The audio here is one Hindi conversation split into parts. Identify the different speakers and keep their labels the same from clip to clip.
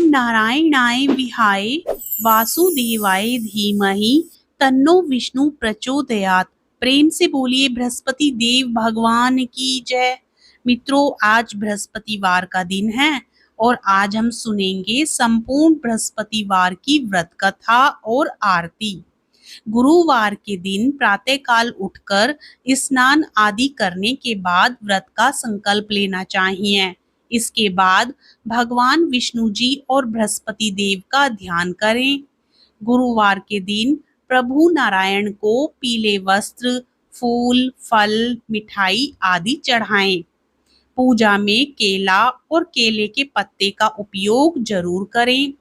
Speaker 1: नारायणाय विहाय वासुदेवाय धीमहि तन्नो विष्णु प्रचोदयात्। प्रेम से बोलिए बृहस्पति देव भगवान की जय। मित्रों, आज बृहस्पतिवार का दिन है और आज हम सुनेंगे संपूर्ण बृहस्पतिवार की व्रत कथा और आरती। गुरुवार के दिन प्रातःकाल उठकर स्नान आदि करने के बाद व्रत का संकल्प लेना चाहिए। इसके बाद भगवान विष्णु जी और बृहस्पति देव का ध्यान करें। गुरुवार के दिन प्रभु नारायण को पीले वस्त्र, फूल, फल, मिठाई आदि चढ़ाएं। पूजा में केला और केले के पत्ते का उपयोग जरूर करें।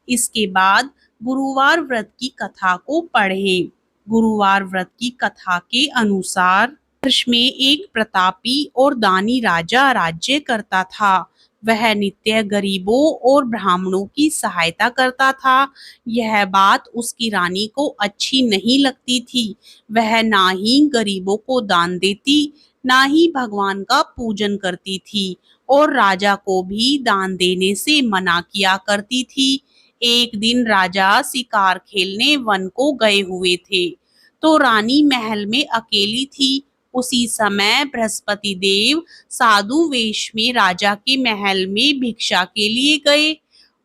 Speaker 1: इसके बाद गुरुवार व्रत की कथा को पढ़ें। गुरुवार व्रत की कथा के अनुसार वर्ष में एक प्रतापी और दानी राजा राज्य करता था। वह नित्य गरीबों और ब्राह्मणों की सहायता करता था। यह बात उसकी रानी को अच्छी नहीं लगती थी। वह ना ही गरीबों को दान देती, ना ही भगवान का पूजन करती थी और राजा को भी दान देने से मना किया करती थी। एक दिन राजा शिकार खेलने वन को गए हुए थे, तो रानी महल में अकेली थी। उसी समय बृहस्पति देव साधु वेश में राजा के महल में भिक्षा के लिए गए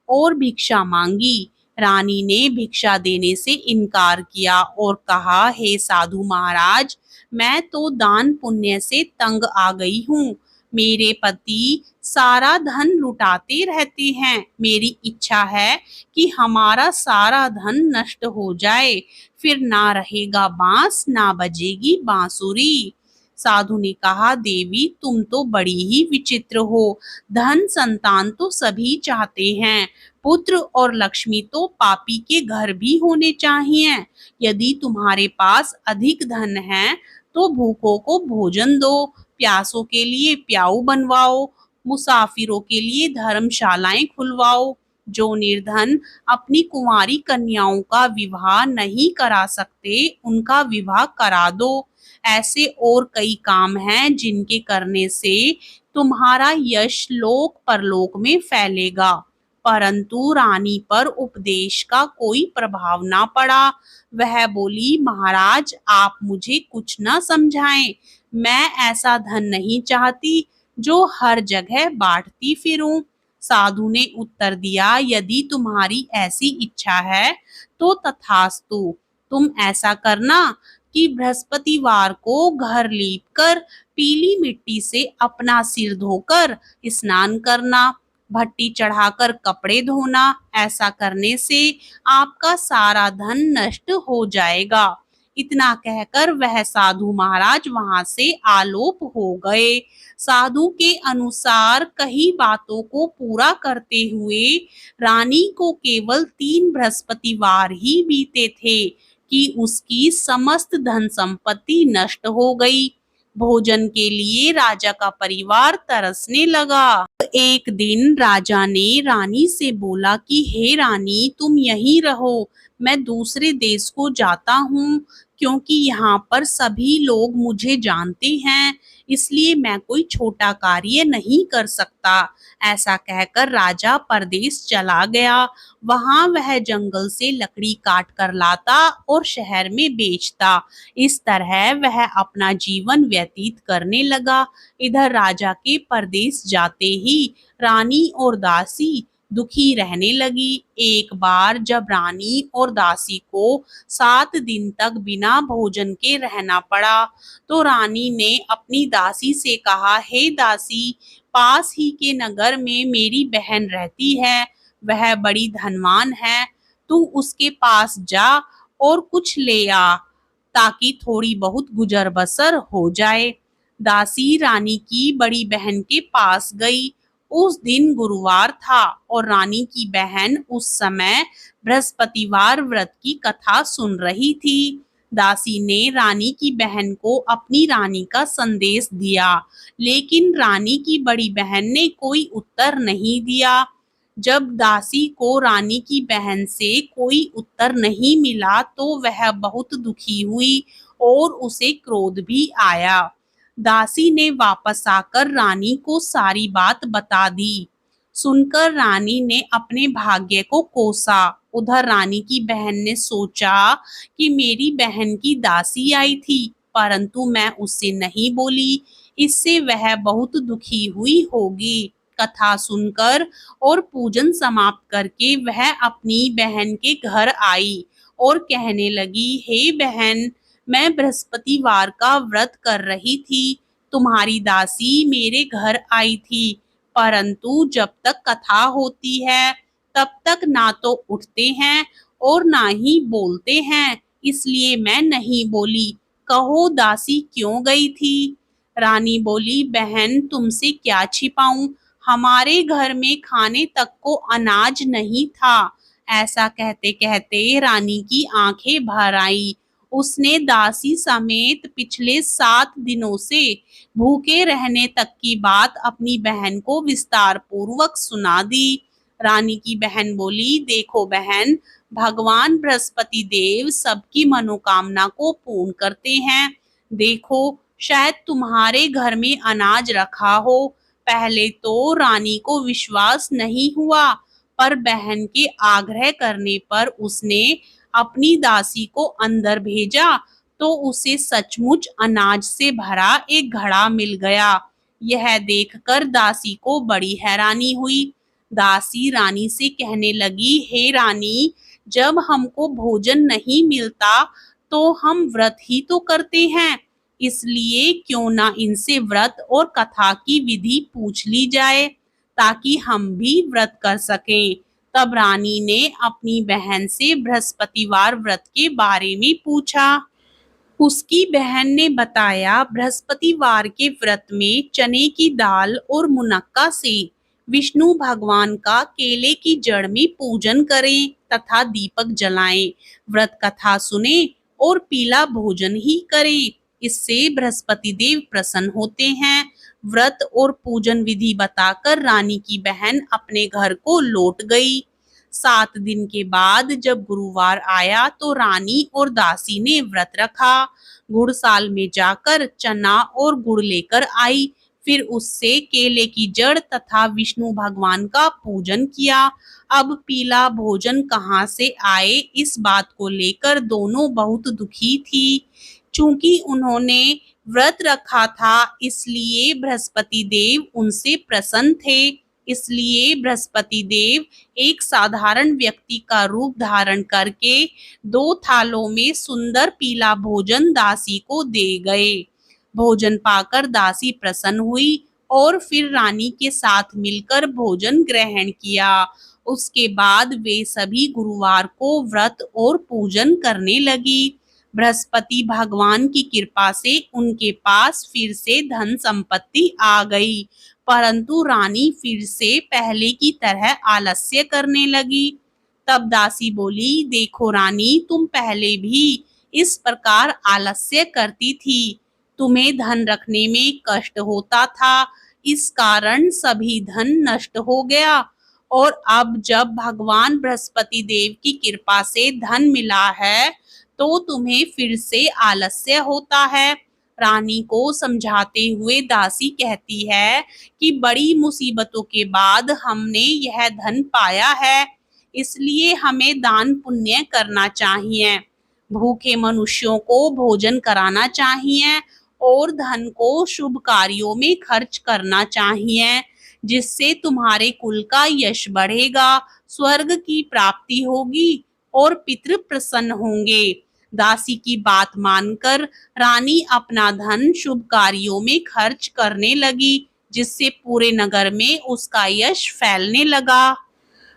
Speaker 1: और भिक्षा मांगी। रानी ने भिक्षा देने से इनकार किया और कहा, हे साधु महाराज, मैं तो दान पुण्य से तंग आ गई हूँ। मेरे पति सारा धन लुटाते रहते हैं। मेरी इच्छा है कि हमारा सारा धन नष्ट हो जाए, फिर ना रहेगा बांस, ना बजेगी बांसुरी। साधु ने कहा, देवी तुम तो बड़ी ही विचित्र हो। धन संतान तो सभी चाहते हैं, पुत्र और लक्ष्मी तो पापी के घर भी होने चाहिए। यदि तुम्हारे पास अधिक धन है तो भूखों को भोजन दो, प्यासों के लिए प्याऊ बनवाओ, मुसाफिरों के लिए धर्मशालाएं खुलवाओ। जो निर्धन अपनी कुंवारी कन्याओं का विवाह नहीं करा सकते, उनका विवाह करा दो। ऐसे और कई काम हैं जिनके करने से तुम्हारा यश लोक परलोक में फैलेगा। परंतु रानी पर उपदेश का कोई प्रभाव ना पड़ा। वह बोली, महाराज आप मुझे कुछ न समझाएं। मैं ऐसा धन नहीं चाहती जो हर जगह बांटती फिरूं। साधु ने उत्तर दिया, यदि तुम्हारी ऐसी इच्छा है तो तथास्तु। तुम ऐसा करना कि बृहस्पतिवार को घर लीपकर पीली मिट्टी से अपना सिर धोकर स्नान करना, भट्टी चढ़ाकर कपड़े धोना। ऐसा करने से आपका सारा धन नष्ट हो जाएगा। इतना कहकर वह साधु महाराज वहां से आलोप हो गए। साधु के अनुसार कई बातों को पूरा करते हुए रानी को केवल 3 बृहस्पतिवार ही बीते थे कि उसकी समस्त धन संपत्ति नष्ट हो गई। भोजन के लिए राजा का परिवार तरसने लगा। एक दिन राजा ने रानी से बोला कि हे रानी, तुम यहीं रहो, मैं दूसरे देश को जाता हूँ, क्योंकि यहाँ पर सभी लोग मुझे जानते हैं, इसलिए मैं कोई छोटा कार्य नहीं कर सकता। ऐसा कहकर राजा परदेश चला गया। वहां वह जंगल से लकड़ी काट कर लाता और शहर में बेचता। इस तरह वह अपना जीवन व्यतीत करने लगा। इधर राजा के परदेश जाते ही रानी और दासी दुखी रहने लगी। एक बार जब रानी और दासी को 7 दिन तक बिना भोजन के रहना पड़ा, तो रानी ने अपनी दासी से कहा, हे दासी, पास ही के नगर में मेरी बहन रहती है, वह बड़ी धनवान है, तू उसके पास जा और कुछ ले आ, ताकि थोड़ी बहुत गुजर बसर हो जाए। दासी रानी की बड़ी बहन के पास गई। उस दिन गुरुवार था और रानी की बहन उस समय बृहस्पतिवार व्रत की कथा सुन रही थी। दासी ने रानी की बहन को अपनी रानी का संदेश दिया, लेकिन रानी की बड़ी बहन ने कोई उत्तर नहीं दिया। जब दासी को रानी की बहन से कोई उत्तर नहीं मिला तो वह बहुत दुखी हुई और उसे क्रोध भी आया। दासी ने वापस आकर रानी को सारी बात बता दी। सुनकर रानी ने अपने भाग्य को कोसा। उधर रानी की बहन ने सोचा कि मेरी बहन की दासी आई थी, परंतु मैं उससे नहीं बोली, इससे वह बहुत दुखी हुई होगी। कथा सुनकर और पूजन समाप्त करके वह अपनी बहन के घर आई और कहने लगी, हे बहन, मैं बृहस्पतिवार का व्रत कर रही थी, तुम्हारी दासी मेरे घर आई थी, परंतु जब तक कथा होती है तब तक ना तो उठते हैं और ना ही बोलते हैं, इसलिए मैं नहीं बोली। कहो दासी क्यों गई थी? रानी बोली, बहन तुमसे क्या छिपाऊं, हमारे घर में खाने तक को अनाज नहीं था। ऐसा कहते कहते रानी की आंखें भर आई। उसने दासी समेत पिछले 7 दिनों से भूखे रहने तक की बात अपनी बहन को विस्तार पूर्वक सुना दी। रानी की बहन बोली, देखो बहन, भगवान बृहस्पति देव सबकी मनोकामना को पूर्ण करते हैं। देखो, शायद तुम्हारे घर में अनाज रखा हो। पहले तो रानी को विश्वास नहीं हुआ, पर बहन के आग्रह करने पर उसने अपनी दासी को अंदर भेजा तो उसे सचमुच अनाज से भरा एक घड़ा मिल गया। यह देखकर दासी को बड़ी हैरानी हुई। दासी रानी से कहने लगी, हे रानी, जब हमको भोजन नहीं मिलता तो हम व्रत ही तो करते हैं, इसलिए क्यों ना इनसे व्रत और कथा की विधि पूछ ली जाए ताकि हम भी व्रत कर सकें। तब रानी ने अपनी बहन से बृहस्पतिवार व्रत के बारे में पूछा। उसकी बहन ने बताया, बृहस्पतिवार के व्रत में चने की दाल और मुनक्का से विष्णु भगवान का केले की जड़ में पूजन करें तथा दीपक जलाएं, व्रत कथा सुने और पीला भोजन ही करें, इससे बृहस्पति देव प्रसन्न होते हैं। व्रत और पूजन विधि बताकर रानी की बहन अपने घर को लौट गई। 7 दिन के बाद जब गुरुवार आया तो रानी और दासी ने व्रत रखा। गुड़साल में जाकर चना और गुड़ लेकर आई, फिर उससे केले की जड़ तथा विष्णु भगवान का पूजन किया। अब पीला भोजन कहाँ से आए, इस बात को लेकर दोनों बहुत दुखी थी। चूंकि उन्होंने व्रत रखा था, इसलिए बृहस्पति देव उनसे प्रसन्न थे। इसलिए बृहस्पति देव एक साधारण व्यक्ति का रूप धारण करके 2 थालों में सुंदर पीला भोजन दासी को दे गए। भोजन पाकर दासी प्रसन्न हुई और फिर रानी के साथ मिलकर भोजन ग्रहण किया। उसके बाद वे सभी गुरुवार को व्रत और पूजन करने लगी। बृहस्पति भगवान की कृपा से उनके पास फिर से धन संपत्ति आ गई, परंतु रानी फिर से पहले की तरह आलस्य करने लगी। तब दासी बोली, देखो रानी, तुम पहले भी इस प्रकार आलस्य करती थी, तुम्हें धन रखने में कष्ट होता था, इस कारण सभी धन नष्ट हो गया, और अब जब भगवान बृहस्पति देव की कृपा से धन मिला है तो तुम्हें फिर से आलस्य होता है। रानी को समझाते हुए दासी कहती है कि बड़ी मुसीबतों के बाद हमने यह धन पाया है, इसलिए हमें दान पुण्य करना चाहिए, भूखे मनुष्यों को भोजन कराना चाहिए और धन को शुभ कार्यों में खर्च करना चाहिए, जिससे तुम्हारे कुल का यश बढ़ेगा, स्वर्ग की प्राप्ति होगी और पितृ प्रसन्न होंगे। दासी की बात मानकर रानी अपना धन शुभ कार्यों में खर्च करने लगी, जिससे पूरे नगर में उसका यश फैलने लगा।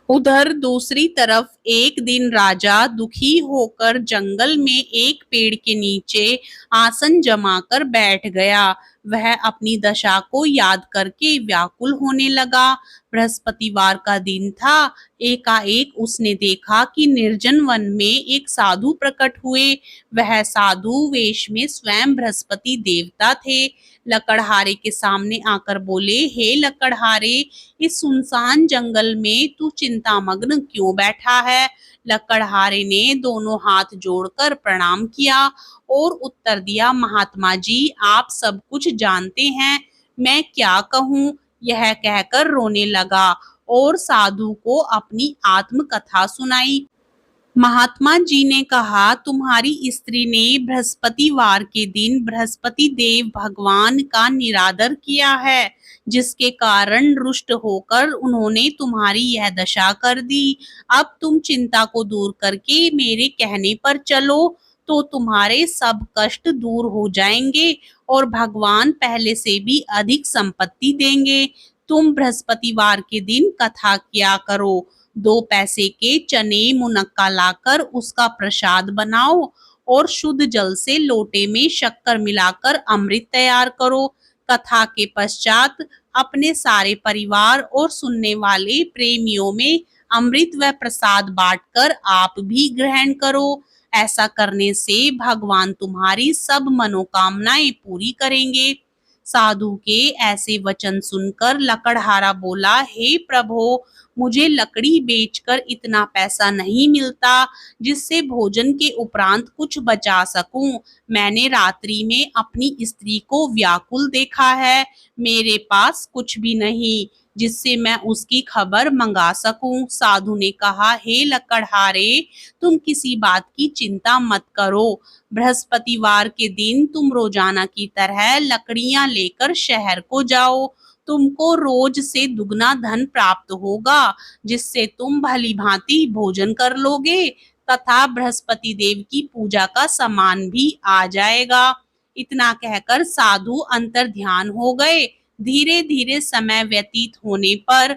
Speaker 1: उधर दूसरी तरफ एक दिन राजा दुखी होकर जंगल में एक पेड़ के नीचे आसन जमाकर बैठ गया। वह अपनी दशा को याद करके व्याकुल होने लगा। बृहस्पतिवार का दिन था। एकाएक उसने देखा कि निर्जन वन में एक साधु प्रकट हुए। वह साधु वेश में स्वयं बृहस्पति देवता थे। लकड़हारे के सामने आकर बोले, हे लकड़हारे, इस सुनसान जंगल में तू चिंतामग्न क्यों बैठा है? लकड़हारे ने दोनों हाथ जोड़कर प्रणाम किया और उत्तर दिया, महात्मा जी, आप सब कुछ जानते हैं, मैं क्या कहूँ? यह कहकर रोने लगा और साधु को अपनी आत्मकथा सुनाई। महात्मा जी ने कहा, तुम्हारी स्त्री ने बृहस्पतिवार के दिन बृहस्पति देव भगवान का निरादर किया है, जिसके कारण रुष्ट होकर उन्होंने तुम्हारी यह दशा कर दी। अब तुम चिंता को दूर करके मेरे कहने पर चलो, तो तुम्हारे सब कष्ट दूर हो जाएंगे और भगवान पहले से भी अधिक संपत्ति देंगे। तुम बृहस्पतिवार के दिन कथा किया करो। 2 पैसे के चने मुनक्का लाकर उसका प्रसाद बनाओ और शुद्ध जल से लोटे में शक्कर मिलाकर अमृत तैयार करो। कथा के पश्चात अपने सारे परिवार और सुनने वाले प्रेमियों में अमृत व प्रसाद बांटकर आप भी ग्रहण करो। ऐसा करने से भगवान तुम्हारी सब मनोकामनाएं पूरी करेंगे। साधु के ऐसे वचन सुनकर लकड़हारा बोला, हे प्रभो, मुझे लकड़ी बेचकर इतना पैसा नहीं मिलता जिससे भोजन के उपरांत कुछ बचा सकूं। मैंने रात्रि में अपनी स्त्री को व्याकुल देखा है। मेरे पास कुछ भी नहीं जिससे मैं उसकी खबर मंगा सकूं। साधु ने कहा, हे लकड़हारे, तुम किसी बात की चिंता मत करो। बृहस्पतिवार के दिन तुम रोजाना की तरह लकड़ियां लेकर शहर को जाओ। तुमको रोज से दुगना धन प्राप्त होगा, जिससे तुम भली भांति भोजन कर लोगे तथा बृहस्पति देव की पूजा का सामान भी आ जाएगा। इतना कहकर साधु अंतर ध्यान हो गए। धीरे धीरे समय व्यतीत होने पर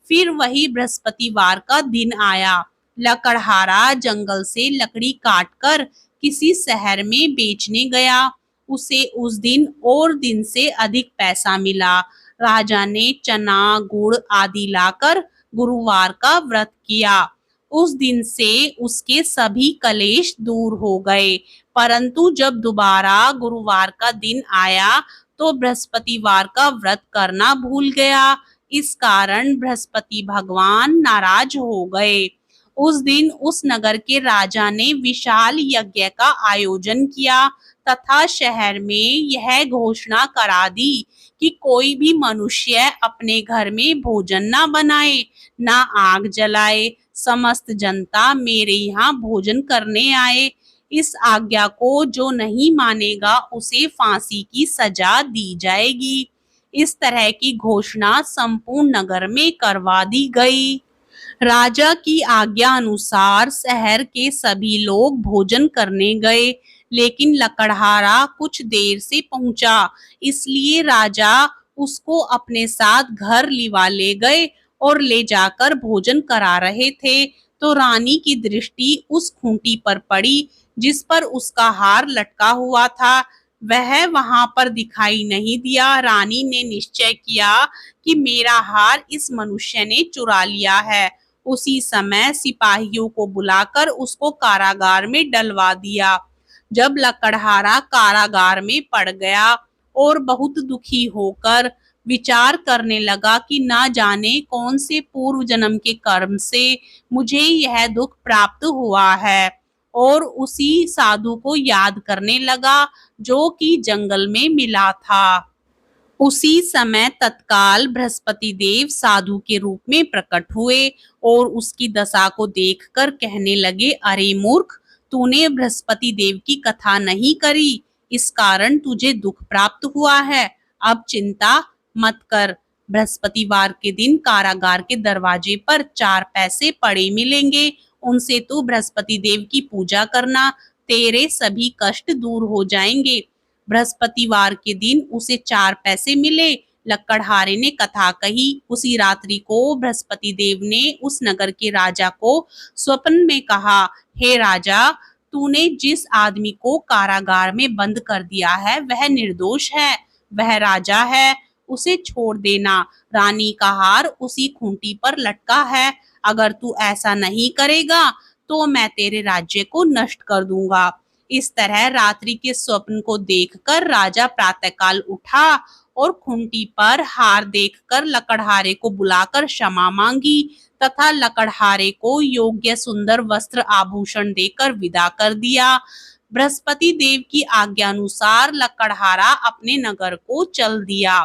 Speaker 1: फिर वही बृहस्पतिवार का दिन आया। लकड़हारा जंगल से लकड़ी काटकर किसी शहर में बेचने गया। उसे उस दिन और दिन से अधिक पैसा मिला। राजा ने चना, गुड़ आदि लाकर गुरुवार का व्रत किया। उस दिन से उसके सभी कलेश दूर हो गए। परंतु जब दोबारा गुरुवार का दिन आया तो बृहस्पतिवार का व्रत करना भूल गया। इस कारण बृहस्पति भगवान नाराज हो गए। उस दिन उस नगर के राजा ने विशाल यज्ञ का आयोजन किया तथा शहर में यह घोषणा करा दी कि कोई भी मनुष्य अपने घर में भोजन ना बनाए, ना आग जलाए। समस्त जनता मेरे यहाँ भोजन करने आए। इस आज्ञा को जो नहीं मानेगा उसे फांसी की सजा दी जाएगी। इस तरह की घोषणा संपूर्ण नगर में करवा दी गई। राजा की आज्ञा अनुसार शहर के सभी लोग भोजन करने गए, लेकिन लकड़हारा कुछ देर से पहुंचा, इसलिए राजा उसको अपने साथ घर लिवा ले गए और ले जाकर भोजन करा रहे थे तो रानी की दृष्टि उस खूंटी पर पड़ी जिस पर उसका हार लटका हुआ था। वह वहां पर दिखाई नहीं दिया। रानी ने निश्चय किया कि मेरा हार इस मनुष्य ने चुरा लिया है। उसी समय सिपाहियों को बुलाकर उसको कारागार में डलवा दिया। जब लकड़हारा कारागार में पड़ गया और बहुत दुखी होकर विचार करने लगा कि ना जाने कौन से पूर्व जन्म के कर्म से मुझे यह दुख प्राप्त हुआ है, और उसी साधु को याद करने लगा जो कि जंगल में मिला था। उसी समय तत्काल बृहस्पति देव साधु के रूप में प्रकट हुए और उसकी दशा को देखकर कहने लगे, अरे मूर्ख, तूने बृहस्पति देव की कथा नहीं करी, इस कारण तुझे दुख प्राप्त हुआ है। अब चिंता मत कर। बृहस्पतिवार के दिन कारागार के दरवाजे पर 4 पैसे पड़े मिलेंगे, उनसे तू बृहस्पति देव की पूजा करना, तेरे सभी कष्ट दूर हो जाएंगे। बृहस्पतिवार के दिन उसे 4 पैसे मिले। लकड़हारे ने कथा कही। उसी रात्रि को बृहस्पति देव ने उस नगर के राजा को स्वप्न में कहा, हे राजा, तूने जिस आदमी को कारागार में बंद कर दिया है वह निर्दोष है, वह राजा है, उसे छोड़ देना। रानी का हार उसी खूंटी पर लटका है। अगर तू ऐसा नहीं करेगा तो मैं तेरे राज्य को नष्ट कर दूंगा। इस तरह रात्रि के स्वप्न को देखकर राजा प्रातःकाल उठा और खूंटी पर हार देखकर लकड़हारे को बुलाकर क्षमा मांगी तथा लकड़हारे को योग्य सुंदर वस्त्र आभूषण देकर विदा कर दिया। बृहस्पति देव की आज्ञा अनुसार लकड़हारा अपने नगर को चल दिया।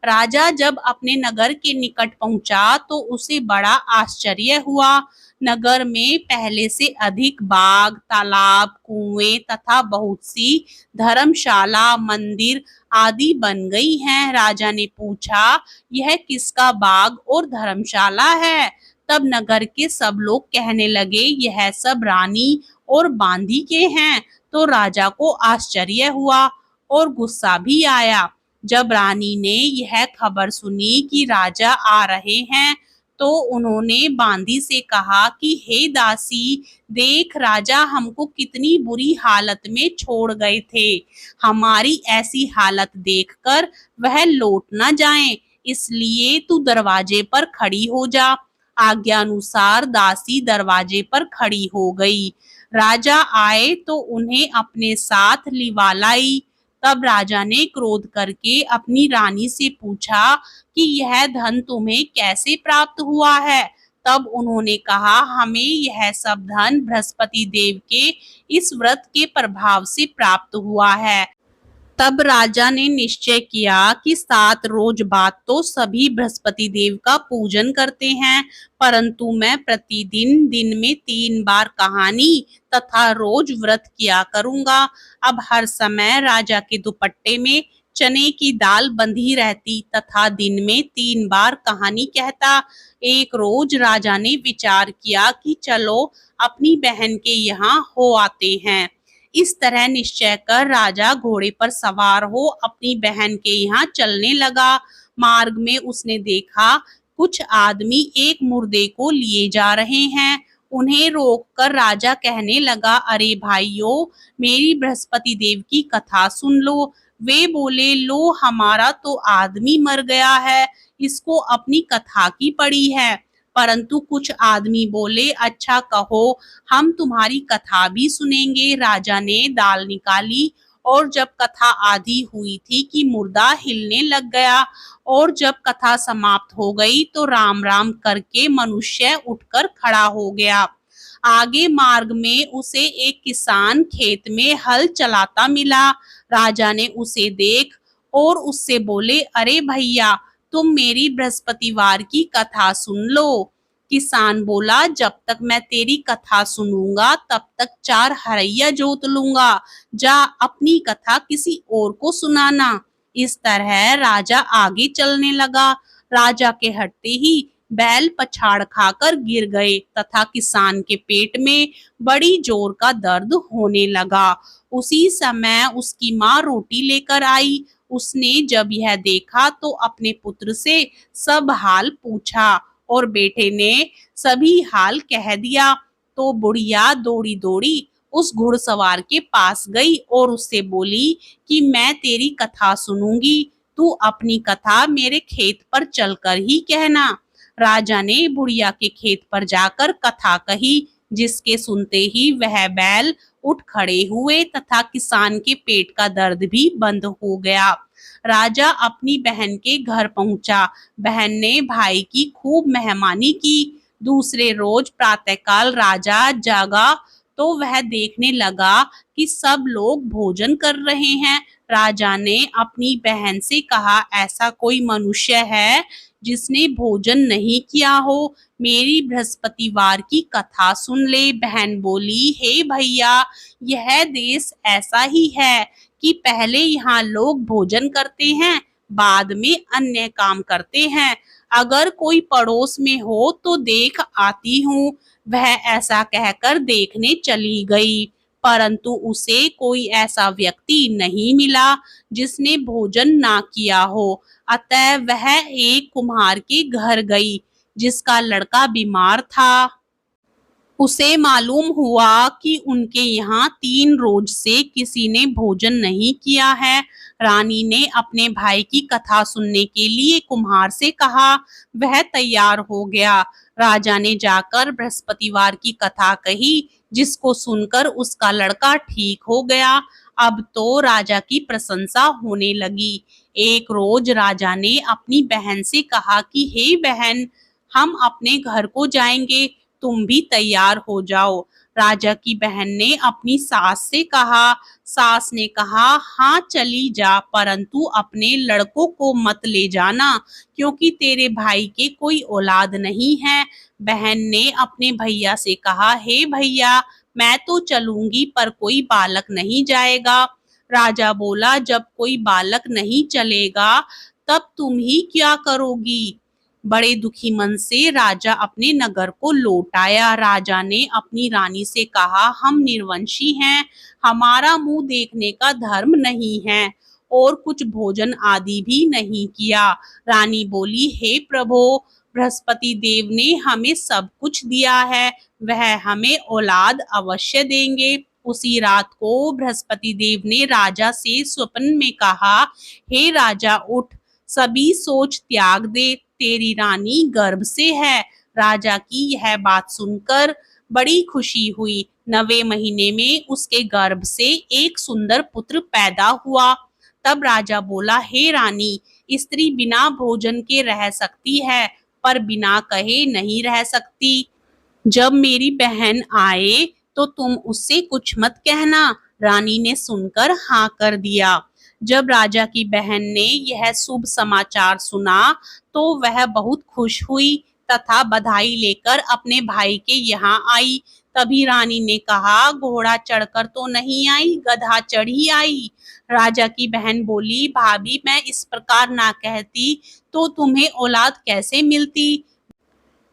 Speaker 1: राजा जब अपने नगर के निकट पहुंचा तो उसे बड़ा आश्चर्य हुआ। नगर में पहले से अधिक बाग, तालाब, कुएं तथा बहुत सी धर्मशाला, मंदिर आदि बन गई हैं। राजा ने पूछा, यह किसका बाग और धर्मशाला है? तब नगर के सब लोग कहने लगे, यह सब रानी और बांदी के हैं। तो राजा को आश्चर्य हुआ और गुस्सा भी आया। जब रानी ने यह खबर सुनी कि राजा आ रहे हैं, तो उन्होंने बांदी से कहा कि हे दासी, देख राजा हमको कितनी बुरी हालत में छोड़ गए थे। हमारी ऐसी हालत देखकर वह लौट न जाएं, इसलिए तू दरवाजे पर खड़ी हो जा। आज्ञा अनुसार दासी दरवाजे पर खड़ी हो गई। राजा आए तो उन्हें अपने साथ लिवा लाई। तब राजा ने क्रोध करके अपनी रानी से पूछा कि यह धन तुम्हें कैसे प्राप्त हुआ है? तब उन्होंने कहा, हमें यह सब धन बृहस्पति देव के इस व्रत के प्रभाव से प्राप्त हुआ है। तब राजा ने निश्चय किया कि 7 रोज बाद तो सभी बृहस्पति देव का पूजन करते हैं, परंतु मैं प्रतिदिन दिन में 3 बार कहानी तथा रोज व्रत किया करूंगा। अब हर समय राजा के दुपट्टे में चने की दाल बंधी रहती तथा दिन में 3 बार कहानी कहता। एक रोज राजा ने विचार किया कि चलो अपनी बहन के यहाँ हो आते हैं। इस तरह निश्चय कर राजा घोड़े पर सवार हो अपनी बहन के यहाँ चलने लगा। मार्ग में उसने देखा कुछ आदमी एक मुर्दे को लिए जा रहे हैं। उन्हें रोककर राजा कहने लगा, अरे भाइयों, मेरी बृहस्पति देव की कथा सुन लो। वे बोले, लो हमारा तो आदमी मर गया है, इसको अपनी कथा की पड़ी है। परंतु कुछ आदमी बोले, अच्छा कहो, हम तुम्हारी कथा भी सुनेंगे। राजा ने दाल निकाली और जब कथा आधी हुई थी कि मुर्दा हिलने लग गया, और जब कथा समाप्त हो गई तो राम राम करके मनुष्य उठकर खड़ा हो गया। आगे मार्ग में उसे एक किसान खेत में हल चलाता मिला। राजा ने उसे देख और उससे बोले, अरे भैया, तुम मेरी बृहस्पतिवार की कथा सुन लो। किसान बोला, जब तक मैं तेरी कथा सुनूंगा तब तक 4 हरैया जोत लूंगा। जा अपनी कथा किसी और को सुनाना। इस तरह राजा आगे चलने लगा। राजा के हटते ही बैल पछाड़ खाकर गिर गए तथा किसान के पेट में बड़ी जोर का दर्द होने लगा। उसी समय उसकी माँ रोटी लेकर आई। उसने जब यह देखा तो अपने पुत्र से सब हाल पूछा और बेटे ने सभी हाल कह दिया। तो बुढ़िया दौड़ी दौड़ी उस घुड़सवार के पास गई और उससे बोली कि मैं तेरी कथा सुनूंगी, तू अपनी कथा मेरे खेत पर चलकर ही कहना। राजा ने बुढ़िया के खेत पर जाकर कथा कही, जिसके सुनते ही वह बैल उठ खड़े हुए तथा किसान के पेट का दर्द भी बंद हो गया। राजा अपनी बहन के घर पहुंचा। बहन ने भाई की खूब मेहमानी की। दूसरे रोज प्रातःकाल राजा जागा तो वह देखने लगा कि सब लोग भोजन कर रहे हैं। राजा ने अपनी बहन से कहा, ऐसा कोई मनुष्य है जिसने भोजन नहीं किया हो? मेरी बृहस्पतिवार की कथा सुन ले। बहन बोली, हे भैया, यह देश ऐसा ही है कि पहले यहाँ लोग भोजन करते हैं, बाद में अन्य काम करते हैं। अगर कोई पड़ोस में हो तो देख आती हूँ। वह ऐसा कहकर देखने चली गई, परंतु उसे कोई ऐसा व्यक्ति नहीं मिला जिसने भोजन ना किया हो। अतः वह एक कुम्हार के घर गई जिसका लड़का बीमार था। उसे मालूम हुआ कि उनके यहाँ 3 रोज से किसी ने भोजन नहीं किया है। रानी ने अपने भाई की कथा सुनने के लिए कुम्हार से कहा। वह तैयार हो गया। राजा ने जाकर बृहस्पतिवार की कथा कही, जिसको सुनकर उसका लड़का ठीक हो गया। अब तो राजा की प्रशंसा होने लगी। एक रोज राजा ने अपनी बहन से कहा कि हे बहन, हम अपने घर को जाएंगे, तुम भी तैयार हो जाओ। राजा की बहन ने अपनी सास से कहा। सास ने कहा, हाँ चली जा, परंतु अपने लड़कों को मत ले जाना, क्योंकि तेरे भाई के कोई औलाद नहीं है। बहन ने अपने भैया से कहा, हे भैया, मैं तो चलूंगी पर कोई बालक नहीं जाएगा। राजा बोला, जब कोई बालक नहीं चलेगा तब तुम ही क्या करोगी। बड़े दुखी मन से राजा अपने नगर को लौट आया। राजा ने अपनी रानी से कहा, हम निर्वंशी हैं, हमारा मुंह देखने का धर्म नहीं है, और कुछ भोजन आदि भी नहीं किया। रानी बोली, हे प्रभु, बृहस्पति देव ने हमें सब कुछ दिया है, वह हमें औलाद अवश्य देंगे। उसी रात को बृहस्पति देव ने राजा से स्वप्न में कहा, हे राजा उठ, सभी सोच त्याग दे, तेरी रानी गर्भ से है। राजा की यह बात सुनकर बड़ी खुशी हुई। 9वें महीने में उसके गर्भ से एक सुंदर पुत्र पैदा हुआ। तब राजा बोला, हे रानी, स्त्री बिना भोजन के रह सकती है, पर बिना कहे नहीं रह सकती। जब मेरी बहन आए तो तुम उससे कुछ मत कहना। रानी ने सुनकर हाँ कर दिया। जब राजा की बहन ने यह शुभ समाचार सुना तो वह बहुत खुश हुई तथा बधाई लेकर अपने भाई के यहाँ आई। तभी रानी ने कहा, घोड़ा चढ़कर तो नहीं आई, गधा चढ़ी आई। राजा की बहन बोली, भाभी, मैं इस प्रकार ना कहती तो तुम्हें औलाद कैसे मिलती।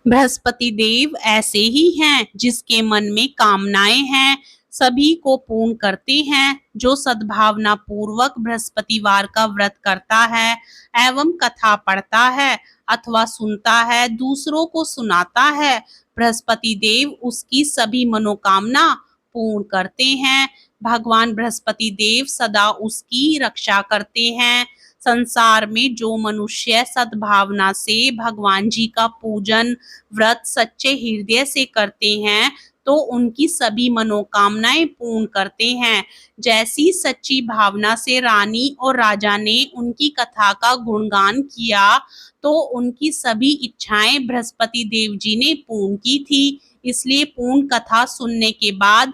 Speaker 1: बृहस्पति देव ऐसे ही हैं, जिसके मन में कामनाएं हैं सभी को पूर्ण करते हैं। जो सद्भावना पूर्वक बृहस्पतिवार का व्रत करता है एवं कथा पढ़ता है अथवा सुनता है, दूसरों को सुनाता है, बृहस्पति देव उसकी सभी मनोकामना पूर्ण करते हैं। भगवान बृहस्पति देव सदा उसकी रक्षा करते हैं। संसार में जो मनुष्य सद्भावना से भगवान जी का पूजन व्रत सच्चे हृदय से करते हैं तो उनकी सभी मनोकामनाएं पूर्ण करते हैं। जैसी सच्ची भावना से रानी और राजा ने उनकी कथा का गुणगान किया तो उनकी सभी इच्छाएं बृहस्पति देव जी ने पूर्ण की थी। इसलिए पूर्ण कथा सुनने के बाद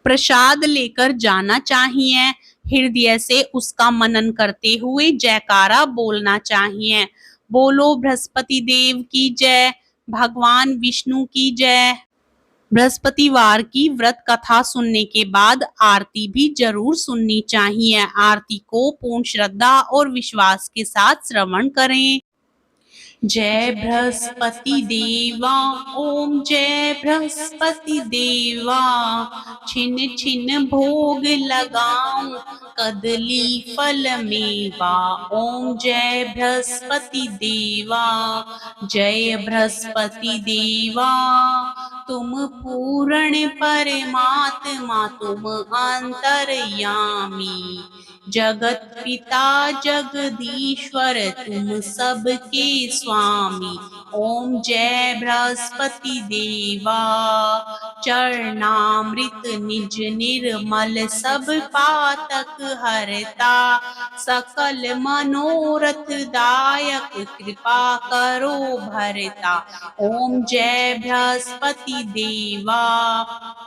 Speaker 1: प्रसाद लेकर जाना चाहिए। हृदय से उसका मनन करते हुए जयकारा बोलना चाहिए। बोलो बृहस्पति देव की जय, भगवान विष्णु की जय। बृहस्पतिवार की व्रत कथा सुनने के बाद आरती भी जरूर सुननी चाहिए। आरती को पूर्ण श्रद्धा और विश्वास के साथ श्रवण करें। जय बृहस्पति देवा, ओम जय बृहस्पति देवा, छिन छिन भोग लगाऊं कदली फल मेवा। ओम जय बृहस्पति देवा, जय बृहस्पति देवा, तुम पूर्ण परमात्मा, तुम अंतर्यामी, जगत पिता जगदीश्वर, तुम सबके स्वामी। ओम जय बृहस्पति देवा, चरणामृत निज निर्मल, सब पातक हरता, सकल मनोरथ दायक, कृपा करो भरता। ओम जय बृहस्पति देवा,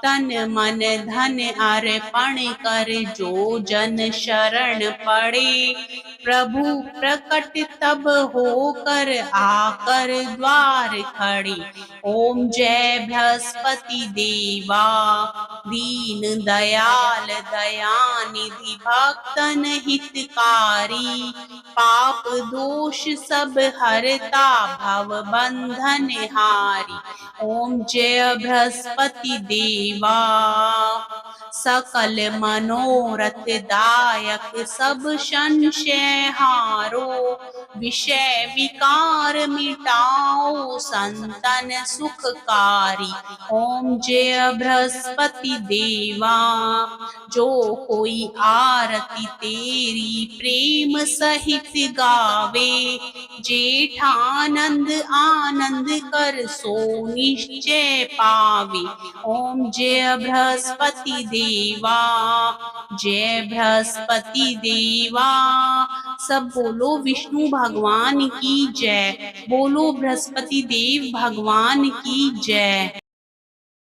Speaker 1: तन मन धन अर्पण कर, जो जन शरण पड़े, प्रभु प्रकट तब होकर आकर द्वार खड़े। ओम जय बृहस्पति देवा, दीन दयाल दयानिधि, भक्तन हितकारी, पाप दोष सब हरता, भव बंधन हारी। ओम जय बृहस्पति देवा, सकल मनोरथ दायक, सब संशय हारो, विषय विकार मिटाओ, संतन सुखकारी। ओम जय बृहस्पति देवा, जो कोई आरती तेरी प्रेम सहित गावे, जेठानंद आनंद कर सो निश्चय पावे। ओम जय बृहस्पति देवा, जय बृहस्पति देवा। सब बोलो विष्णु भगवान की जय, बोलो बृहस्पति देव भगवान की जय।